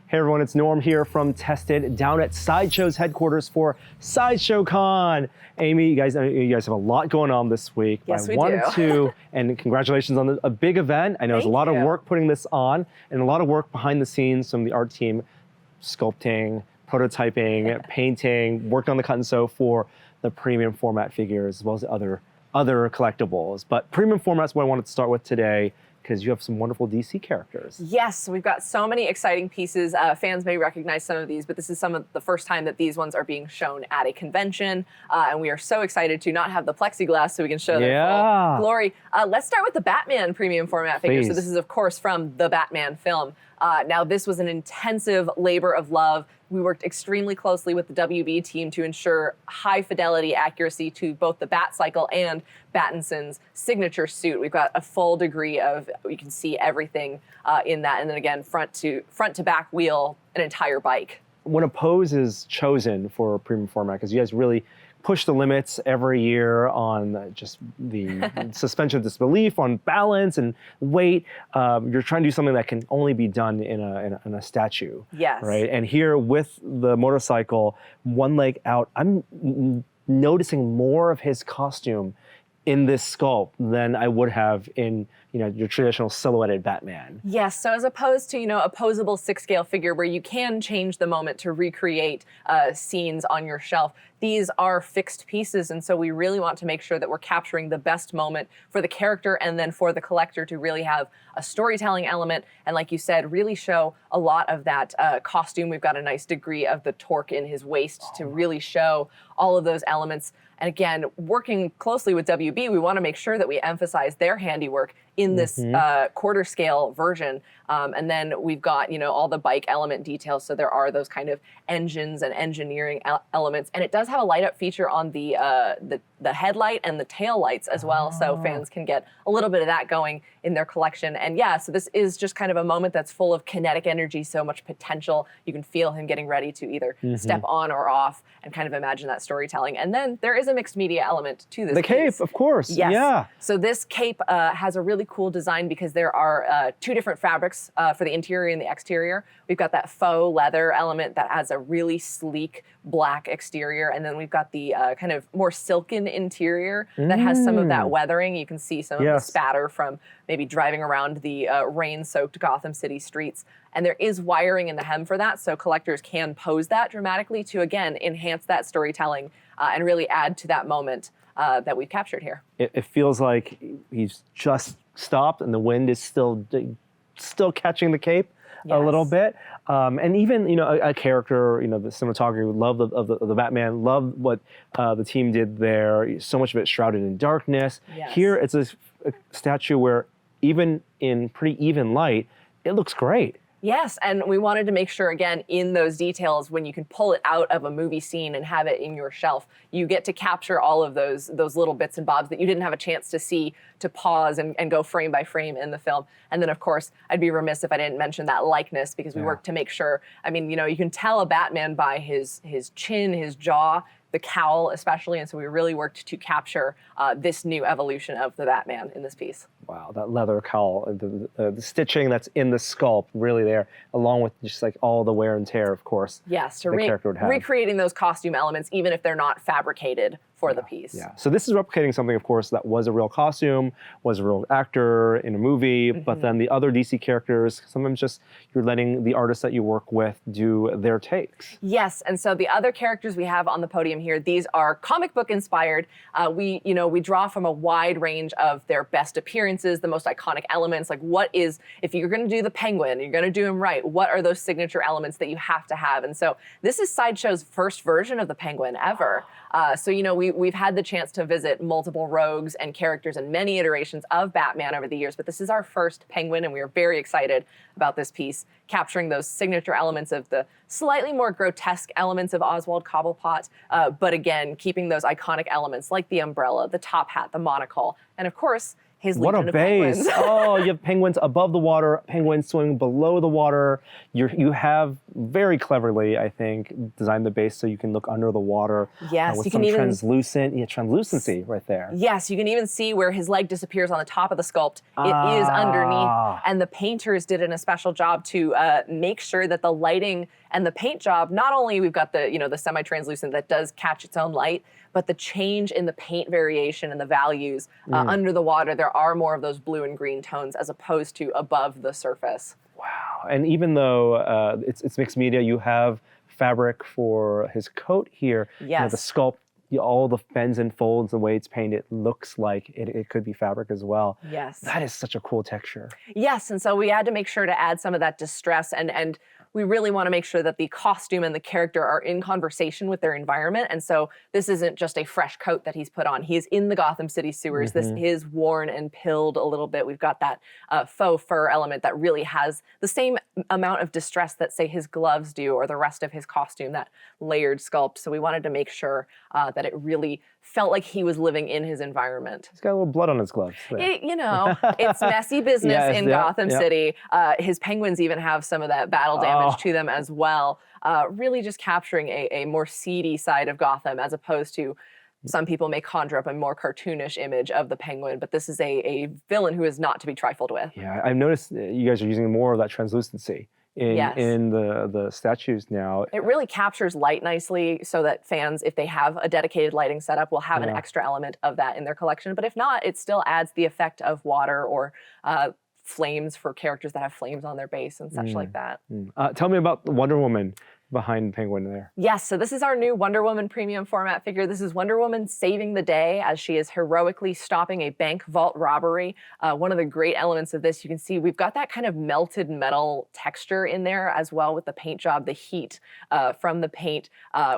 Hey everyone, it's Norm here from Tested down at Sideshow's headquarters for Sideshow Con. Amy, you guys have a lot going on this week. Yes, we wanted do. and congratulations on a big event. I know there's a lot of work putting this on and a lot of work behind the scenes from the art team, sculpting, prototyping, painting, worked on the cut and sew for the premium format figures as well as other collectibles. But premium format's what I wanted to start with today, because you have some wonderful DC characters. Yes, we've got so many exciting pieces. Fans may recognize some of these, but this is some of the first time that these ones are being shown at a convention. And we are so excited to not have the plexiglass so we can show their full glory. Let's start with the Batman premium format figure. So this is, of course, from the Batman film. Now, this was an intensive labor of love. We worked extremely closely with the WB team to ensure high fidelity accuracy to both the Bat Cycle and Battinson's signature suit. We've got a full degree of, you can see everything in that. And then again, front to back wheel, an entire bike. When a pose is chosen for a premium format, because you guys really push the limits every year on just the suspension of disbelief, on balance and weight. You're trying to do something that can only be done in a statue. Yes. Right. And here with the motorcycle, one leg out, I'm noticing more of his costume in this sculpt than I would have in your traditional silhouetted Batman. Yes, so as opposed to a posable 6-scale figure where you can change the moment to recreate scenes on your shelf, these are fixed pieces, and so we really want to make sure that we're capturing the best moment for the character and then for the collector to really have a storytelling element, and like you said, really show a lot of that costume. We've got a nice degree of the torque in his waist to really show all of those elements. And again, working closely with WB, we want to make sure that we emphasize their handiwork in this quarter scale version. And then we've got, all the bike element details. So there are those kind of engines and engineering elements. And it does have a light up feature on the headlight and the tail lights as well. So fans can get a little bit of that going in their collection. And yeah, so this is just kind of a moment that's full of kinetic energy, so much potential. You can feel him getting ready to either step on or off and kind of imagine that storytelling. And then there is a mixed media element to this. The cape, piece. Of course. Yes. Yeah. So this cape has a really cool design because there are two different fabrics for the interior and the exterior. We've got that faux leather element that has a really sleek black exterior, and then we've got the kind of more silken interior that has some of that weathering. You can see some of the spatter from maybe driving around the rain-soaked Gotham City streets. And there is wiring in the hem for that, so collectors can pose that dramatically to, again, enhance that storytelling and really add to that moment that we've captured here. It feels like he's just stopped and the wind is still catching the cape a little bit. And even, a character, the cinematography would love the Batman, love what the team did there. So much of it shrouded in darkness. Yes. Here, it's a statue where even in pretty even light, it looks great. Yes, and we wanted to make sure, again, in those details, when you can pull it out of a movie scene and have it in your shelf, you get to capture all of those little bits and bobs that you didn't have a chance to see, to pause and go frame by frame in the film. And then, of course, I'd be remiss if I didn't mention that likeness, because we worked to make sure, you can tell a Batman by his chin, his jaw, the cowl especially, and so we really worked to capture this new evolution of the Batman in this piece. Wow, that leather cowl, the stitching that's in the sculpt, really there, along with just like all the wear and tear, of course. Yes, to the character would have. recreating those costume elements, even if they're not fabricated for the piece. Yeah, so this is replicating something, of course, that was a real costume, was a real actor in a movie, but then the other DC characters, sometimes just you're letting the artists that you work with do their takes. Yes, and so the other characters we have on the podium here, these are comic book inspired. We draw from a wide range of their best appearances, the most iconic elements, like if you're gonna do the Penguin, you're gonna do him right, what are those signature elements that you have to have? And so this is Sideshow's first version of the Penguin ever. So, we've had the chance to visit multiple rogues and characters and many iterations of Batman over the years, but this is our first Penguin, and we are very excited about this piece, capturing those signature elements of the slightly more grotesque elements of Oswald Cobblepot, but again, keeping those iconic elements like the umbrella, the top hat, the monocle, and of course, his What legion a of base. penguins. Oh, you have penguins above the water, penguins swimming below the water. You have very cleverly, I think, designed the base so you can look under the water. Yes, with you some can even translucency right there. Yes, you can even see where his leg disappears on the top of the sculpt. It is underneath, and the painters did a special job to make sure that the lighting and the paint job, not only we've got the semi-translucent that does catch its own light, but the change in the paint variation and the values under the water, there are more of those blue and green tones as opposed to above the surface. Wow. And even though it's mixed media, you have fabric for his coat here. Yes. The sculpt, all the bends and folds, the way it's painted, looks like it could be fabric as well. Yes. That is such a cool texture. Yes, and so we had to make sure to add some of that distress, and we really want to make sure that the costume and the character are in conversation with their environment. And so this isn't just a fresh coat that he's put on. He is in the Gotham City sewers. This is worn and pilled a little bit. We've got that faux fur element that really has the same amount of distress that, say, his gloves do or the rest of his costume, that layered sculpt. So we wanted to make sure that it really felt like he was living in his environment. He's got a little blood on his gloves. It's messy business in Gotham City. His penguins even have some of that battle damage to them as well. Really just capturing a more seedy side of Gotham as opposed to some people may conjure up a more cartoonish image of the penguin, but this is a villain who is not to be trifled with. Yeah, I've noticed you guys are using more of that translucency in the statues now. It really captures light nicely so that fans, if they have a dedicated lighting setup, will have an extra element of that in their collection. But if not, it still adds the effect of water or flames for characters that have flames on their base and such like that. Tell me about Wonder Woman behind the penguin there. Yes, so this is our new Wonder Woman premium format figure. This is Wonder Woman saving the day as she is heroically stopping a bank vault robbery. One of the great elements of this, you can see we've got that kind of melted metal texture in there as well with the paint job, the heat from the paint.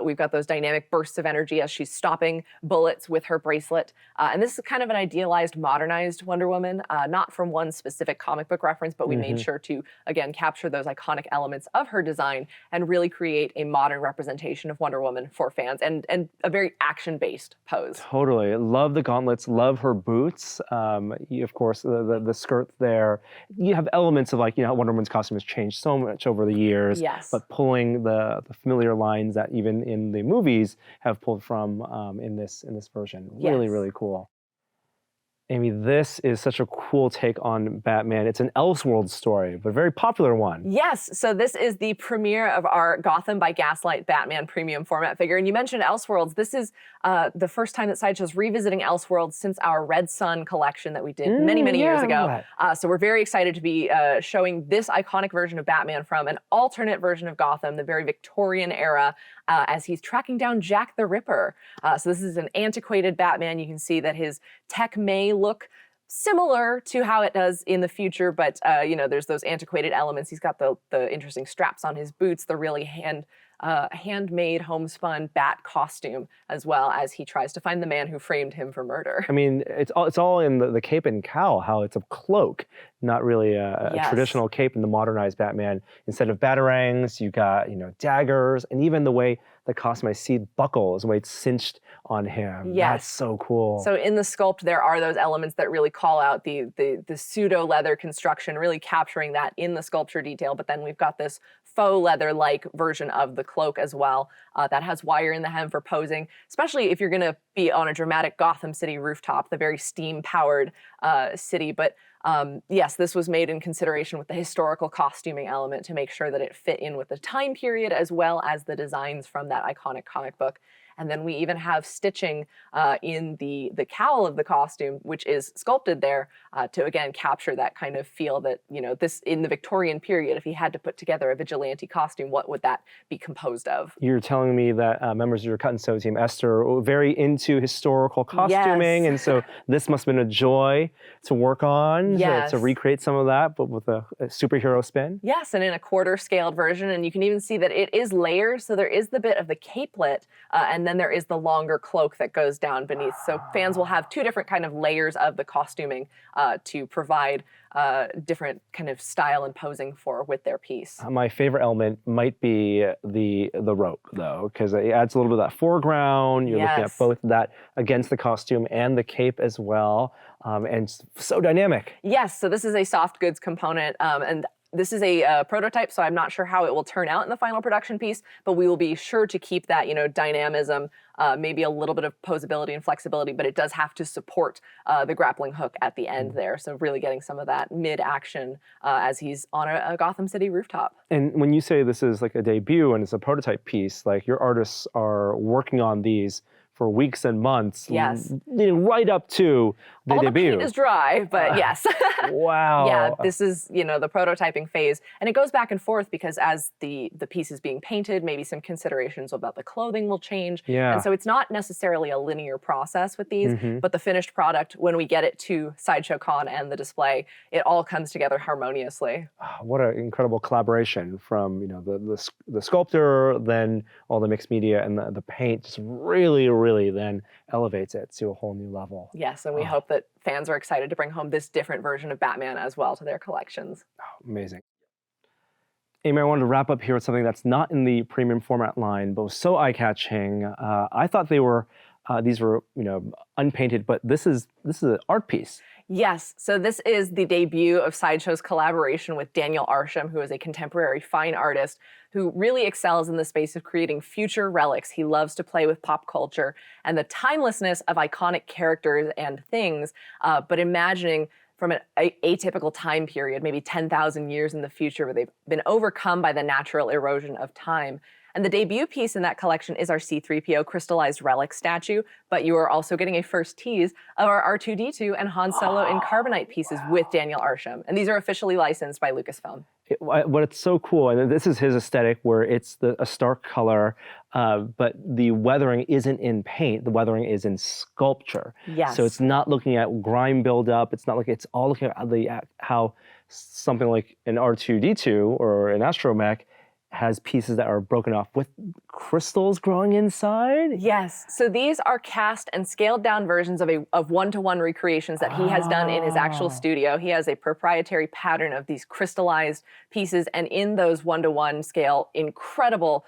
We've got those dynamic bursts of energy as she's stopping bullets with her bracelet. And this is kind of an idealized, modernized Wonder Woman, not from one specific comic book reference, but we made sure to, again, capture those iconic elements of her design and really create a modern representation of Wonder Woman for fans and a very action-based pose. Totally. Love the gauntlets, love her boots. Of course, the skirt there. You have elements of Wonder Woman's costume has changed so much over the years. Yes. But pulling the familiar lines that even in the movies have pulled from in this version. Really, really cool. Amy, this is such a cool take on Batman. It's an Elseworlds story, but a very popular one. Yes, so this is the premiere of our Gotham by Gaslight Batman premium format figure. And you mentioned Elseworlds. This is the first time that Sideshow's revisiting Elseworlds since our Red Sun collection that we did many, many years ago. So we're very excited to be showing this iconic version of Batman from an alternate version of Gotham, the very Victorian era, as he's tracking down Jack the Ripper. So this is an antiquated Batman. You can see that his tech may look similar to how it does in the future, but there's those antiquated elements. He's got the interesting straps on his boots, the really handmade, homespun bat costume, as well as he tries to find the man who framed him for murder. I mean, it's all in the cape and cowl, how it's a cloak, not really a traditional cape in the modernized Batman. Instead of batarangs, you got daggers, and even the way the costume, I see buckles, the way it's cinched on him. Yes. That's so cool. So in the sculpt, there are those elements that really call out the pseudo leather construction, really capturing that in the sculpture detail. But then we've got this faux leather-like version of the cloak as well that has wire in the hem for posing, especially if you're going to be on a dramatic Gotham City rooftop, the very steam-powered city. But yes, this was made in consideration with the historical costuming element to make sure that it fit in with the time period as well as the designs from that iconic comic book. And then we even have stitching in the cowl of the costume, which is sculpted there to, again, capture that kind of feel that, this in the Victorian period, if he had to put together a vigilante costume, what would that be composed of? You're telling me that members of your cut and sew team, Esther, were very into historical costuming, and so this must have been a joy to work on, to recreate some of that, but with a superhero spin. Yes, and in a quarter-scaled version, and you can even see that it is layers, so there is the bit of the capelet, and and then there is the longer cloak that goes down beneath. So fans will have two different kind of layers of the costuming to provide different kind of style and posing for with their piece. My favorite element might be the rope, though, because it adds a little bit of that foreground. You're looking at both that against the costume and the cape as well, and so dynamic. Yes, so this is a soft goods component, and this is a prototype, so I'm not sure how it will turn out in the final production piece, but we will be sure to keep that, dynamism, maybe a little bit of posability and flexibility, but it does have to support the grappling hook at the end there. So really getting some of that mid-action as he's on a Gotham City rooftop. And when you say this is like a debut and it's a prototype piece, like your artists are working on these for weeks and months, yes, right up to the debut. The paint is dry, but yes. Wow. Yeah, this is the prototyping phase, and it goes back and forth because as the piece is being painted, maybe some considerations about the clothing will change. Yeah. And so it's not necessarily a linear process with these, but the finished product, when we get it to Sideshow Con and the display, it all comes together harmoniously. What an incredible collaboration from the sculptor, then all the mixed media and the paint just really then elevates it to a whole new level. Yes, and we hope that fans are excited to bring home this different version of Batman as well to their collections. Oh, amazing. Amy, I wanted to wrap up here with something that's not in the premium format line, but was so eye-catching. I thought these were unpainted, but this is an art piece. Yes, so this is the debut of Sideshow's collaboration with Daniel Arsham, who is a contemporary fine artist who really excels in the space of creating future relics. He loves to play with pop culture and the timelessness of iconic characters and things, but imagining from an atypical time period, maybe 10,000 years in the future, where they've been overcome by the natural erosion of time. And the debut piece in that collection is our C-3PO crystallized relic statue, but you are also getting a first tease of our R2-D2 and Han Solo in carbonite pieces with Daniel Arsham. And these are officially licensed by Lucasfilm. What's so cool, and this is his aesthetic, where it's a stark color, but the weathering isn't in paint. The weathering is in sculpture. Yes. So it's not looking at grime buildup. It's not like it's all looking at how something like an R2-D2 or an astromech has pieces that are broken off with crystals growing inside? Yes. So these are cast and scaled down versions of one-to-one recreations that he has done in his actual studio. He has a proprietary pattern of these crystallized pieces, and in those one-to-one scale, incredible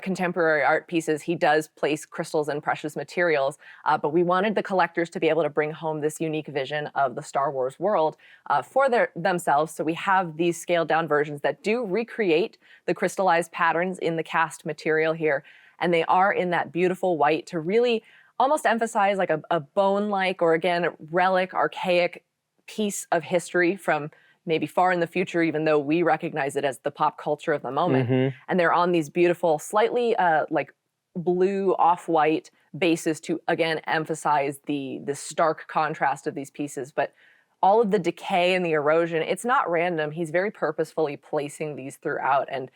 contemporary art pieces, he does place crystals and precious materials, but we wanted the collectors to be able to bring home this unique vision of the Star Wars world for themselves. So we have these scaled down versions that do recreate the crystallized patterns in the cast material here, and they are in that beautiful white to really almost emphasize like a bone-like, or again, relic, archaic piece of history from maybe far in the future, even though we recognize it as the pop culture of the moment. And they're on these beautiful, slightly like blue off-white bases to, again, emphasize the stark contrast of these pieces. But all of the decay and the erosion, it's not random. He's very purposefully placing these throughout and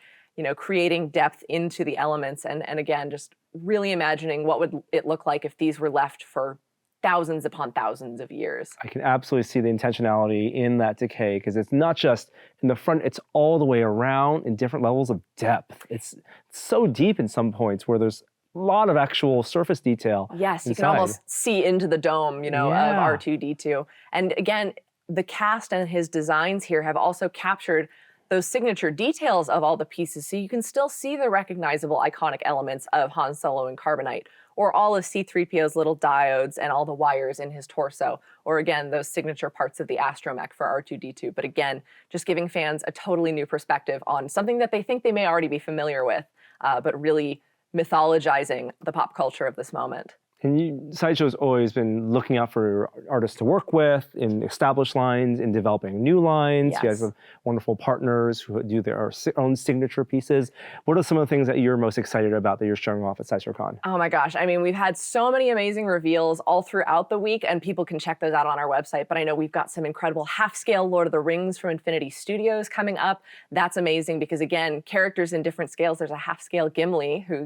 creating depth into the elements. And again, just really imagining what would it look like if these were left for thousands upon thousands of years. I can absolutely see the intentionality in that decay, because it's not just in the front, it's all the way around in different levels of depth. It's so deep in some points where there's a lot of actual surface detail. Yes, inside. You can almost see into the dome, of R2-D2. And again, the cast and his designs here have also captured those signature details of all the pieces, so you can still see the recognizable iconic elements of Han Solo in carbonite, or all of C-3PO's little diodes and all the wires in his torso, or again, those signature parts of the astromech for R2-D2. But again, just giving fans a totally new perspective on something that they think they may already be familiar with, but really mythologizing the pop culture of this moment. And Sideshow's always been looking out for artists to work with in established lines, in developing new lines. Yes. You guys have wonderful partners who do their own signature pieces. What are some of the things that you're most excited about that you're showing off at Sideshow Con? Oh my gosh. I mean, we've had so many amazing reveals all throughout the week, and people can check those out on our website. But I know we've got some incredible half-scale Lord of the Rings from Infinity Studios coming up. That's amazing because, again, characters in different scales. There's a half-scale Gimli who,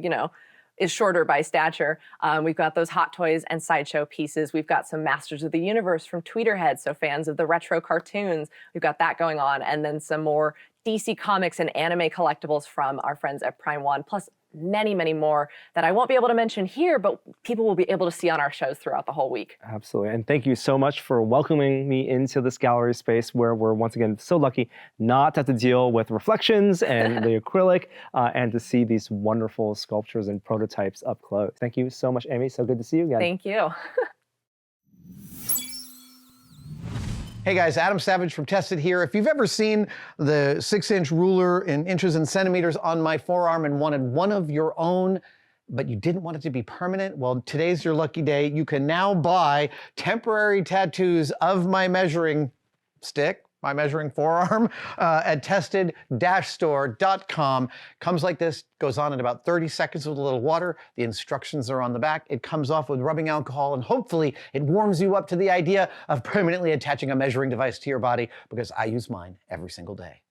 is shorter by stature. We've got those Hot Toys and Sideshow pieces. We've got some Masters of the Universe from Tweeterhead, so fans of the retro cartoons. We've got that going on, and then some more DC Comics and anime collectibles from our friends at Prime One, plus many, many more that I won't be able to mention here, but people will be able to see on our shows throughout the whole week. Absolutely. And thank you so much for welcoming me into this gallery space where we're once again so lucky not to have to deal with reflections and the acrylic and to see these wonderful sculptures and prototypes up close. Thank you so much, Amy. So good to see you again. Thank you. Hey guys, Adam Savage from Tested here. If you've ever seen the 6-inch ruler in inches and centimeters on my forearm and wanted one of your own, but you didn't want it to be permanent, well, today's your lucky day. You can now buy temporary tattoos of my measuring stick, my measuring forearm, at tested-store.com. Comes like this, goes on in about 30 seconds with a little water. The instructions are on the back. It comes off with rubbing alcohol, and hopefully it warms you up to the idea of permanently attaching a measuring device to your body, because I use mine every single day.